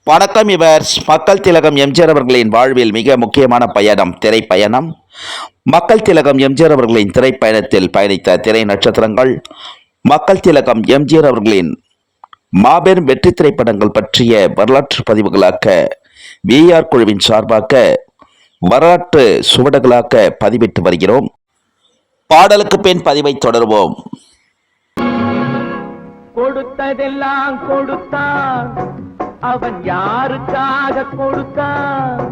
வணக்கம். இவர் மக்கள் திலகம் எம்ஜிஆர் அவர்களின் வாழ்வில் மிக முக்கியமான பயணம் திரைப்பயணம். மக்கள் திலகம் எம்ஜிஆர் அவர்களின் திரைப்பயணத்தில் பயணித்த திரை நட்சத்திரங்கள், மக்கள் திலகம் எம்ஜிஆர் அவர்களின் மாபெரும் வெற்றி திரைப்படங்கள் பற்றிய வரலாற்று பதிவுகளாக்க விஆர் குழுவின் சார்பாக வரலாற்று சுவடுகளாக பதிவிட்டு வருகிறோம். பாடலுக்கு பின் பதிவை தொடர்வோம். கொடுத்ததெல்லாம் கொடுத்தான், அவன் யாருக்காக கொடுத்தான்?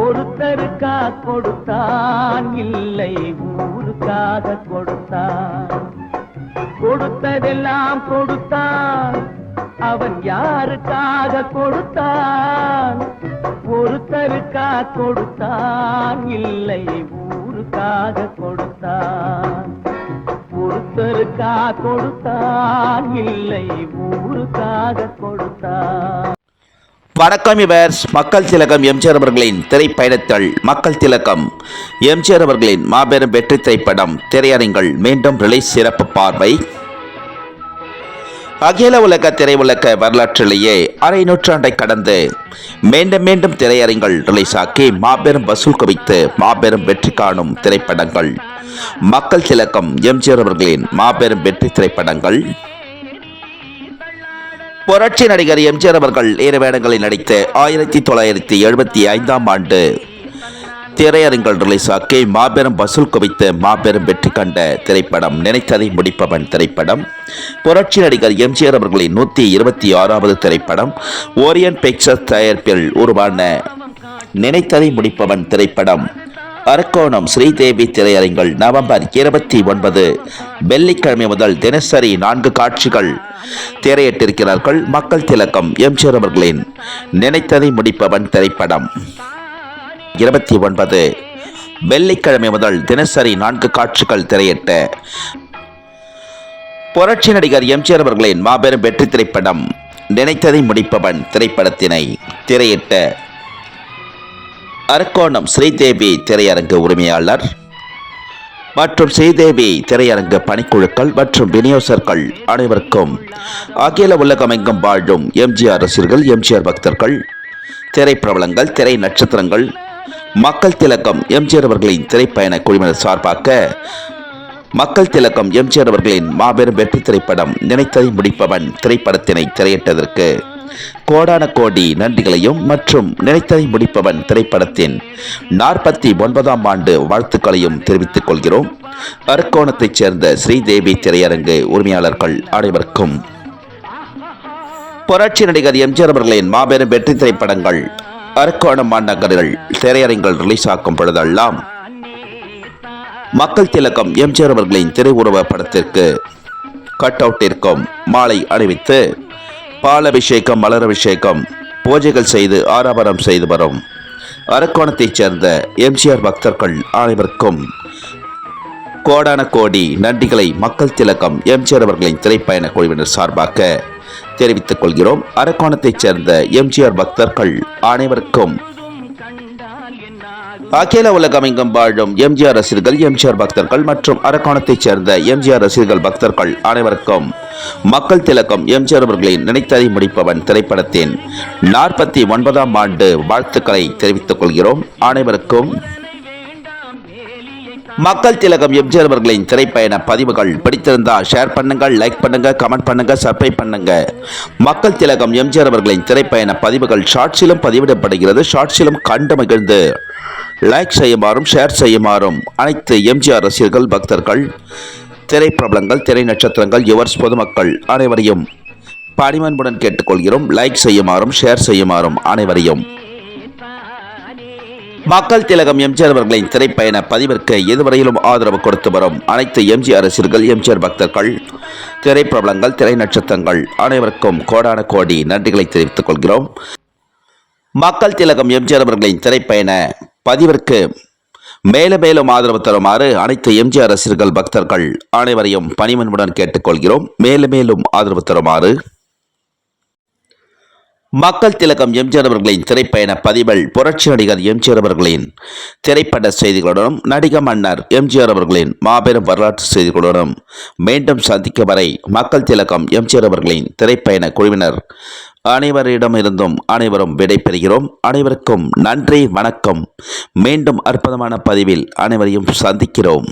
ஒருத்தருக்கா கொடுத்தான், இல்லை ஊருக்காக கொடுத்தான். கொடுத்ததெல்லாம் கொடுத்தான், அவன் யாருக்காக கொடுத்தான்? ஒருத்தருக்கா கொடுத்தான், இல்லை ஊருக்காக கொடுத்தான். ஒருத்தருக்கா கொடுத்தான், இல்லை ஊருக்காக கொடுத்தான். வணக்கம். இவர் மக்கள் திலகம் எம்ஜிஆர் அவர்களின் திரைப்பயணத்தில் மக்கள் திலகம் எம்ஜிஆர் அவர்களின் மாபெரும் வெற்றி திரைப்படம் திரையரங்கில் மீண்டும் ரிலீஸ் சிறப்பு பார்வை. அகில உலக திரையுலக வரலாற்றிலேயே அரை நூற்றாண்டை கடந்து மீண்டும் மீண்டும் திரையரங்கில் ரிலீஸ் ஆக்கி மாபெரும் வசூல் குவித்து மாபெரும் வெற்றி காணும் திரைப்படங்கள் மக்கள் திலகம் எம்ஜிஆர் அவர்களின் மாபெரும் வெற்றி திரைப்படங்கள். புரட்சி நடிகர் எம்ஜிஆர் அவர்கள் 7 வேடங்களில் நடித்த 1975ஆம் ஆண்டு திரையரங்கில் ரிலீஸ் ஆக்கி மாபெரும் வசூல் குவித்து மாபெரும் வெற்றி கண்ட திரைப்படம் நினைத்ததை முடிப்பவன் திரைப்படம். புரட்சி நடிகர் எம்ஜிஆர் அவர்களின் 126வது திரைப்படம். ஓரியன்ட் பிக்சர்ஸ் தயாரிப்பில் உருவான நினைத்ததை முடிப்பவன் திரைப்படம் அரக்கோணம் ஸ்ரீதேவி திரையரங்கில் நவம்பர் 29 வெள்ளிக்கிழமை முதல் தினசரி 4 காட்சிகள் திரையிட்டிருக்கிறார்கள். மக்கள் திலகம் எம்ஜிஆர் அவர்களின் நினைத்ததை முடிப்பவன் திரைப்படம் 29 வெள்ளிக்கிழமை முதல் தினசரி 4 காட்சிகள் திரையிட்ட புரட்சி நடிகர் எம்ஜிஆர் அவர்களின் மாபெரும் வெற்றி திரைப்படம் நினைத்ததை முடிப்பவன் திரைப்படத்தினை திரையிட்ட அரக்கோணம் ஸ்ரீதேவி திரையரங்கு உரிமையாளர் மற்றும் ஸ்ரீதேவி திரையரங்கு பணிக்குழுக்கள் மற்றும் விநியோகர்கள் அனைவருக்கும் அகில உலகமெங்கும் வாழும் எம்ஜிஆர் ரசிகர்கள், எம்ஜிஆர் பக்தர்கள், திரைப்பிரபலங்கள், திரை நட்சத்திரங்கள், மக்கள் திலகம் எம்ஜிஆர் அவர்களின் திரைப்பயண குழுவினர் சார்பாக மக்கள் திலகம் எம்ஜிஆர் அவர்களின் மாபெரும் வெற்றி திரைப்படம் நினைத்ததை முடிப்பவன் திரைப்படத்தினை திரையிட்டதற்கு கோடான கோடி நன்றிகளையும் மற்றும் நினைத்ததை முடிப்பவன் திரைப்படத்தின் 49ஆம் ஆண்டு வாழ்த்துக்களையும் தெரிவித்துக் கொள்கிறோம். அரக்கோணத்தைச் சேர்ந்த ஸ்ரீதேவி திரையரங்கு உரிமையாளர்கள் அனைவருக்கும் புரட்சி நடிகர் எம்ஜிஆர் அவர்களின் மாபெரும் வெற்றி திரைப்படங்கள் அரக்கோணம் மாநகரில் திரையரங்கில் ரிலீஸ் ஆக்கும் பொழுதெல்லாம் மக்கள் திலகம் எம்ஜிஆர் அவர்களின் திரையுருவ படத்திற்கு கட் அவுட்டிற்கும் மாலை அணிவித்து பாலபிஷேகம், மலரபிஷேகம், பூஜைகள் செய்து ஆராபரம் செய்து வரும் அரக்கோணத்தைச் சேர்ந்த எம்ஜிஆர் பக்தர்கள் அனைவருக்கும் கோடான கோடி நன்றிகளை மக்கள் திலகம் எம்ஜிஆர் அவர்களின் திரைப்பயண குழுவினர் சார்பாக தெரிவித்துக் கொள்கிறோம். அரக்கோணத்தைச் சேர்ந்த எம்ஜிஆர் பக்தர்கள் அனைவருக்கும் அகில உலகமெங்கும் வாழும் எம்ஜிஆர் ரசிகர்கள், எம்ஜிஆர் பக்தர்கள் மற்றும் அரக்கோணத்தைச் சேர்ந்த எம்ஜிஆர் ரசிகர்கள் பக்தர்கள் அனைவருக்கும் மக்கள் திலகம் எம்ஜிஆர் அவர்களின் நினைத்ததை முடிப்பவன் திரைப்படத்தின் 49ஆம் ஆண்டு வாழ்த்துக்களை தெரிவித்துக் கொள்கிறோம். அனைவருக்கும் மக்கள் திலகம் எம்ஜிஆர் அவர்களின் திரைப்பயண பதிவுகள் பிடித்திருந்தால் ஷேர் பண்ணுங்கள், லைக் பண்ணுங்க, கமெண்ட் பண்ணுங்க, சப்ஸ்கிரைப் பண்ணுங்க. மக்கள் திலகம் எம்ஜிஆர் அவர்களின் திரைப்பயண பதிவுகள் ஷார்ட்ஸிலும் பதிவிடப்படுகிறது. ஷார்ட்ஸிலும் கண்டு மகிழ்ந்து லைக் செய்யுமாறும் ஷேர் செய்யுமாறும் அனைத்து எம்ஜிஆர் ரசிகர்கள், பக்தர்கள், திரைப்பிரபலங்கள், திரை நட்சத்திரங்கள், யுவர்ஸ் பொதுமக்கள் அனைவரையும் பணிவன்புடன் கேட்டுக்கொள்கிறோம். லைக் செய்யுமாறும் ஷேர் செய்யுமாறும் அனைவரையும். மக்கள் திலகம் எம்ஜிஆர் அவர்களின் திரைப்பயண பதிவிற்கு இதுவரையிலும் ஆதரவு கொடுத்து வரும் அனைத்து எம்ஜிஆர் ரசிகர்கள், எம்ஜிஆர் பக்தர்கள், திரைப்பிரபலங்கள், திரை நட்சத்திரங்கள் அனைவருக்கும் கோடான கோடி நன்றிகளை தெரிவித்துக் கொள்கிறோம். மக்கள் திலகம் எம்ஜிஆர் அவர்களின் திரைப்பயண பதிவிற்கு மேலும் மேலும் ஆதரவு தருமாறு அனைத்து எம்ஜிஆர் ரசிகர்கள், பக்தர்கள் அனைவரையும் பணிவன்புடன் கேட்டுக்கொள்கிறோம். மேலும் மேலும் ஆதரவு தருமாறு மக்கள் திலகம் எம்ஜிஆர் அவர்களின் திரைப்பயண பதிவில் புரட்சி நடிகர் எம்ஜிஆர் அவர்களின் திரைப்பட செய்திகளுடனும் நடிக மன்னர் எம்ஜிஆர் அவர்களின் மாபெரும் வரலாற்று செய்திகளுடனும் மீண்டும் சந்திக்க வரை மக்கள் திலகம் எம்ஜிஆர் அவர்களின் திரைப்பயண குழுவினர் அனைவரிடமிருந்தும் அனைவரும் விடைபெறுகிறோம். அனைவருக்கும் நன்றி, வணக்கம். மீண்டும் அற்புதமான பதிவில் அனைவரையும் சந்திக்கிறோம்.